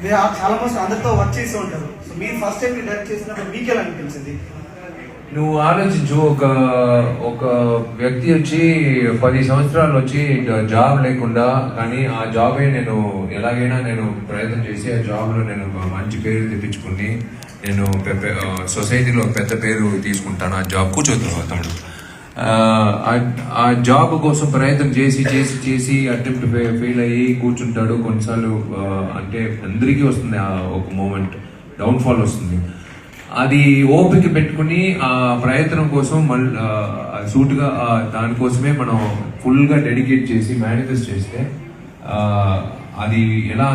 మీరు ఆల్మోస్ట్ అందరితో వర్క్ చేసి ఉంటారు. సో మీరు ఫస్ట్ టైం డైరెక్ట్ చేసినప్పుడు మీకు ఎలా అనిపించింది? నువ్వు ఆలోచించు, ఒక వ్యక్తి వచ్చి 10 సంవత్సరాలు వచ్చి జాబ్ లేకుండా, కానీ ఆ జాబే నేను ఎలాగైనా నేను ప్రయత్నం చేసి ఆ జాబ్లో నేను మంచి పేరు తెప్పించుకుని నేను సొసైటీలో పెద్ద పేరు తీసుకుంటాను. ఆ జాబ్ కూర్చోతాడు. ఆ జాబ్ కోసం ప్రయత్నం చేసి చేసి చేసి అటెంప్ట్ ఫెయిల్ అయ్యి కూర్చుంటాడు. కొన్నిసార్లు అంటే అందరికీ వస్తుంది ఒక మూమెంట్, డౌన్ఫాల్ వస్తుంది. అది ఓపిక పెట్టుకుని ఆ ప్రయత్నం కోసం మళ్ళీ సూటుగా దానికోసమే మనం ఫుల్గా డెడికేట్ చేసి మేనిఫెస్ట్ చేస్తే అది ఎలా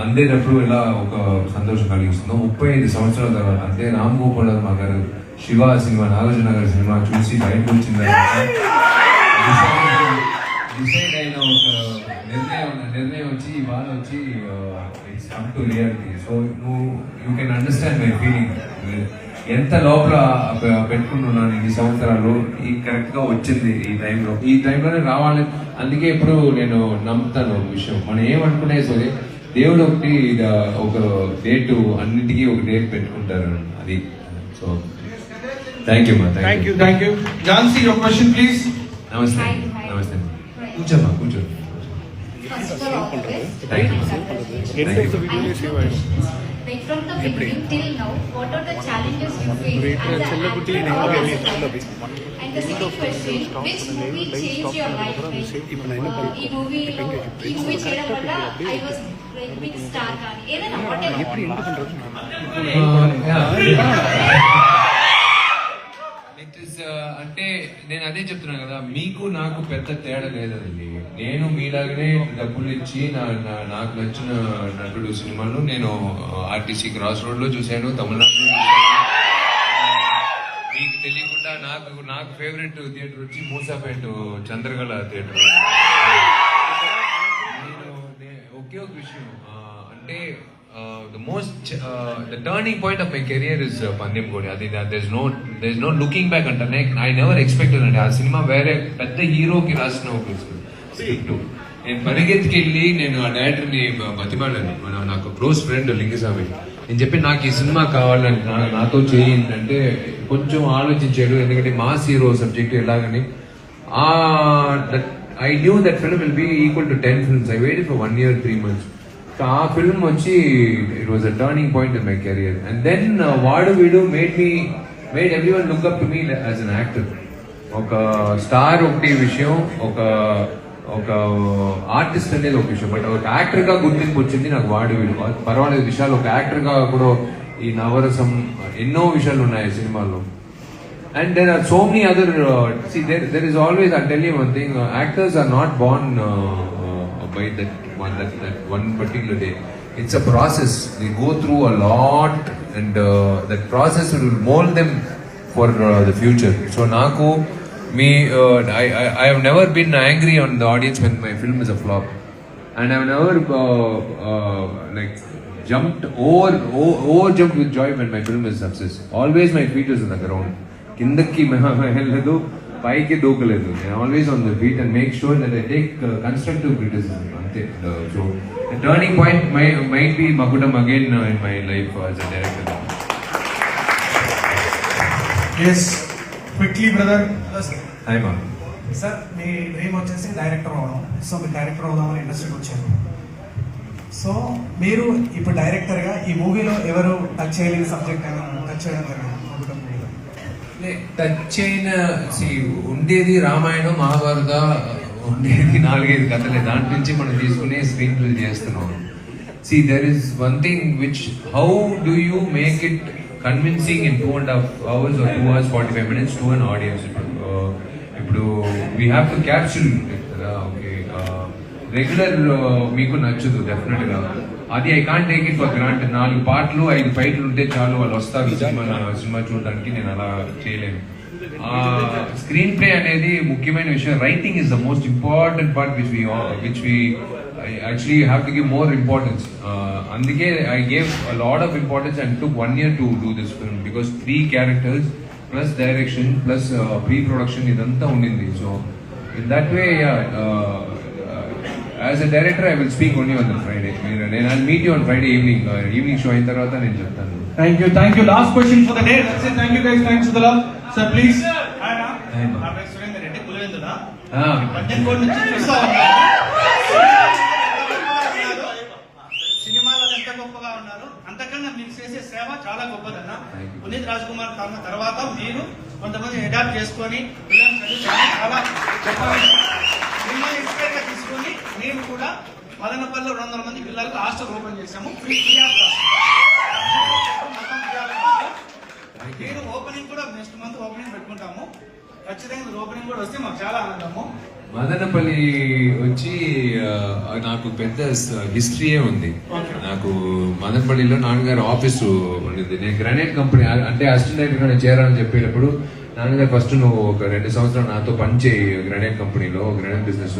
అందేటప్పుడు ఎలా ఒక సంతోషం కలిగిస్తుందో. 35 సంవత్సరాల తర్వాత అంటే రామ్ గోపాల్ వర్మ గారు శివ సినిమా, నాగార్జున గారి సినిమా చూసి బయటకు వచ్చిన డిసైడ్ అయిన ఒక నిర్ణయం వచ్చి ఇవాళ వచ్చి it's come to reality. So you can understand my feeling. ఎంత లోపల పెట్టుకుంటున్నాను ఇన్ని సంవత్సరాలు, ఈ కరెక్ట్ గా వచ్చింది ఈ టైంలోనే రావాలి. అందుకే ఇప్పుడు నేను నమ్ముతాను ఒక విషయం, మనం ఏమనుకునే సరే దేవుడు ఒక డేట్, అన్నిటికీ ఒక డేట్ పెట్టుకుంటారు. అది సో థ్యాంక్ యూ మా. Thank you. Jhansi, your question please. నమస్తే. నమస్తే. కూర్చోమ్మా, కూర్చో. Thank you. Like from the beginning till now, what are the challenges you face as an actor or as a director? And the second question, which movie changed your life? Like, movie చేయడం వల్ల I was like big star కానీ ఏదైనా whatever. అంటే నేను అదే చెప్తున్నాను కదా, మీకు నాకు పెద్ద తేడా లేదండి. నేను మీలాగనే డబ్బులు ఇచ్చి నాకు నచ్చిన నటుడు సినిమాలు నేను ఆర్టీసీ క్రాస్ రోడ్ లో చూశాను, తమిళనాడులో మీకు తెలియకుండా నాకు ఫేవరెట్ థియేటర్ వచ్చి మూసాపేట చంద్రకళ థియేటర్. నేను ఒకే ఒక విషయం అంటే the turning point of my career is Pandem Godi. I think that there's no looking back అంటే I never expected అంటే ఆ సినిమా వేరే పెద్ద హీరోకి రాసిన ఒక స్క్రిప్ట్. నేను పరిగెత్తికెళ్ళి నేను ఆ డైరెక్టర్ని బతిమాడాను, నాకు క్లోజ్ ఫ్రెండ్ లింగస్వామి. నేను చెప్పి నాకు ఈ సినిమా కావాలని నాతో చేయండి అంటే కొంచెం ఆలోచించాడు, ఎందుకంటే మాస్ హీరో సబ్జెక్ట్ ఎలాగని. I knew that film will be equal to 10 films. I waited for 1 year 3 months. So ఆ ఫిల్మ్ వచ్చి it was a turning point in my career. And then వాడు వీడు made everyone look up to me as an actor. ఒక star ఒకటి విషయం, ఒక artist అనేది ఒక విషయం, బట్ ఒక యాక్టర్ గా గుర్తింపు వచ్చింది నాకు వాడు వీడు. పర్వాలేదు విషయాలు, ఒక యాక్టర్ గా కూడా ఈ నవరసం ఎన్నో విషయాలు ఉన్నాయి సినిమాలో. And there are so many other there is always, I'll tell you one thing, actors are not born by that one particular day. It's a process. They go through a lot, and that process will mold them for the future. So naku I have never been angry on the audience when my film is a flop, and I have never like jumped with joy when my film is success. Always my feet is on the ground. కిందకి వెళ్ళలేదు, పైకి దూకలేదు. Always on the feet and make sure that I take constructive criticism. అంతే. So turning point might be Makutam again in my life as a director. yes quickly brother. Hi మా. Sir, మీ dream వచ్చేసి director అవడం. So మీరు director అవుదామని ఇండస్ట్రీకి వచ్చారు. So మీరు ఇప్పుడు డైరెక్టర్గా ఈ మూవీలో ఎవరు టచ్ చేయలేని సబ్జెక్ట్ అయినా టచ్ చేయడం జరిగింది? టచ్ అయిన ఉండేది రామాయణం, మహాభారత, ఉండేది 4-5 కథలే. దాంట్ నుంచి మనం తీసుకునే స్క్రీన్ ప్లే చేస్తున్నాం. there is one thing which, how do you make it convincing in 2.5 hours or 2 hours 45 minutes to an audience? ఇప్పుడు we have to capture okay regular మీకు నచ్చదు డెఫినెట్ గా, అది I can't take it for granted. 4 పాటలు 5 ఫైట్లు ఉంటే చాలు, వాళ్ళు వస్తారు సినిమా చూడడానికి. నేను అలా చేయలేను. స్క్రీన్ ప్లే అనేది ముఖ్యమైన విషయం. Writing is the most important part which we actually have to give more importance. అందుకే I gave a lot of importance and took 1 year to do this film, because 3 characters plus direction plus pre production ఇదంతా ఉండింది. So in that way as a director I will speak only on the Friday. నేను I meet you on Friday evening show అయిన తర్వాత నేను చెప్తాను. Thank you. Last question for the day. That's it. Thank you guys. Thanks for the love. Sir, please. నా పేరు Surender Reddy, Pulivendula. Ah. పద్దెనిమిది నుంచి చూస్తా ఉన్నాను. సినిమాలో ఎంత గొప్పగా ఉన్నారు, అంతకన్నా మీరు చేసే సేవ చాలా గొప్పదన్న. పునీత్ రాజ్ కుమార్ కర్మ తర్వాత మీరు కొంతమంది అడాప్ట్ చేసుకొని పిల్లల్ని చదివించడం చాలా గొప్ప విషయం. మిమ్మల్ని ఇన్స్పైర్ గా తీసుకొని మేము కూడా మదనపల్లిలో 200 మంది పిల్లలకు హాస్టల్ ఓపెన్ చేశాము. Free of cost. మీరు ఓపెనింగ్ కూడా నెక్స్ట్ మంత్ ఓపెనింగ్ పెట్టుకుంటాము. ఖచ్చితంగా మీరు ఓపెనింగ్ కూడా వస్తే మాకు చాలా ఆనందము. మదనపల్లి వచ్చి నాకు పెద్ద హిస్టరీయే ఉంది. నాకు మదనపల్లిలో నాన్నగారు ఆఫీసు ఉండింది. నేను గ్రానైట్ కంపెనీ అంటే అసిస్టెంట్ డైరెక్టర్ నేను చేరాలని చెప్పేటప్పుడు నాన్నగారు ఫస్ట్ నువ్వు ఒక 2 సంవత్సరాలు నాతో పనిచేయి గ్రానైట్ కంపెనీలో, గ్రానైట్ బిజినెస్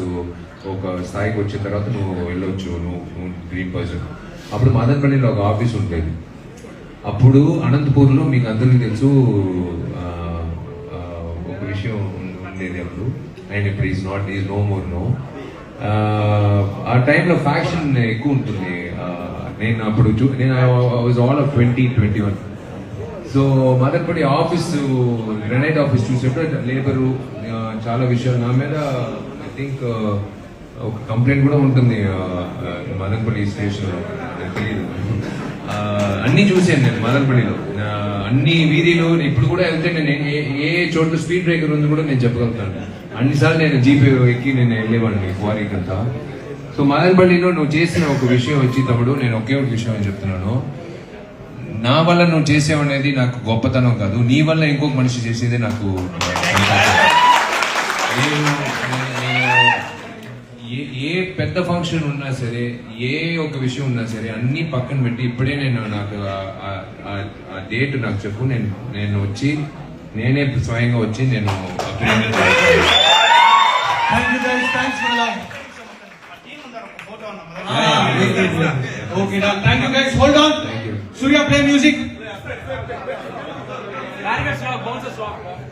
ఒక స్థాయికి వచ్చిన తర్వాత నువ్వు వెళ్ళొచ్చు, నువ్వు డ్రీమ్ పర్సన్. అప్పుడు మదనపల్లిలో ఒక ఆఫీస్ ఉండేది. అప్పుడు అనంతపూర్లో మీకు అందరికీ తెలుసు ఒక విషయం ఉండేది అప్పుడు. అండ్ ఇప్పుడు ఈజ్ నో మోర్ నో. ఆ టైంలో ఫ్యాక్షన్ ఎక్కువ ఉంటుంది. నేను అప్పుడు నేను was all of 20-21. So Madanapalle office granite office చూసేటప్పుడు లేబరు చాలా విషయాలు నా మీద ఐ థింక్ ఒక కంప్లైంట్ కూడా ఉంటుంది మదనపల్లి స్టేషన్లో, తెలియదు. అన్ని చూసాను నేను మదనపల్లిలో, అన్ని వీధిలో. ఇప్పుడు కూడా వెళ్తే నేను ఏ చోట్ల స్పీడ్ బ్రేకర్ ఉంది కూడా నేను చెప్పగలుగుతాను. అన్నిసార్లు నేను జీపే ఎక్కి నేను వెళ్ళేవాడిని క్వారీకి అంతా. సో మదనపల్లిలో నువ్వు చేసిన ఒక విషయం వచ్చి తమ్ముడు, నేను ఒకే ఒక విషయం అని చెప్తున్నాను. నా వల్ల నువ్వు చేసేవనేది నాకు గొప్పతనం కాదు, నీ వల్ల ఇంకొక మనిషి చేసేదే నాకు. ఏ పెద్ద ఫంక్షన్ ఉన్నా సరే, ఏ ఒక విషయం ఉన్నా సరే అన్ని పక్కన పెట్టి ఇప్పుడే నేను నాకు ఆ డేట్ నాకు చెప్పు, నేను వచ్చి నేనే స్వయంగా వచ్చి నేను Thank you guys. Thanks for the love. Team ఉందా ఒక ఫోటో ఉన్నాం. Okay, done. Thank you guys. Hold on. Thank you. Surya, play music.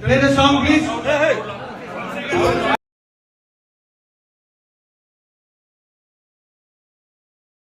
Play the song, please.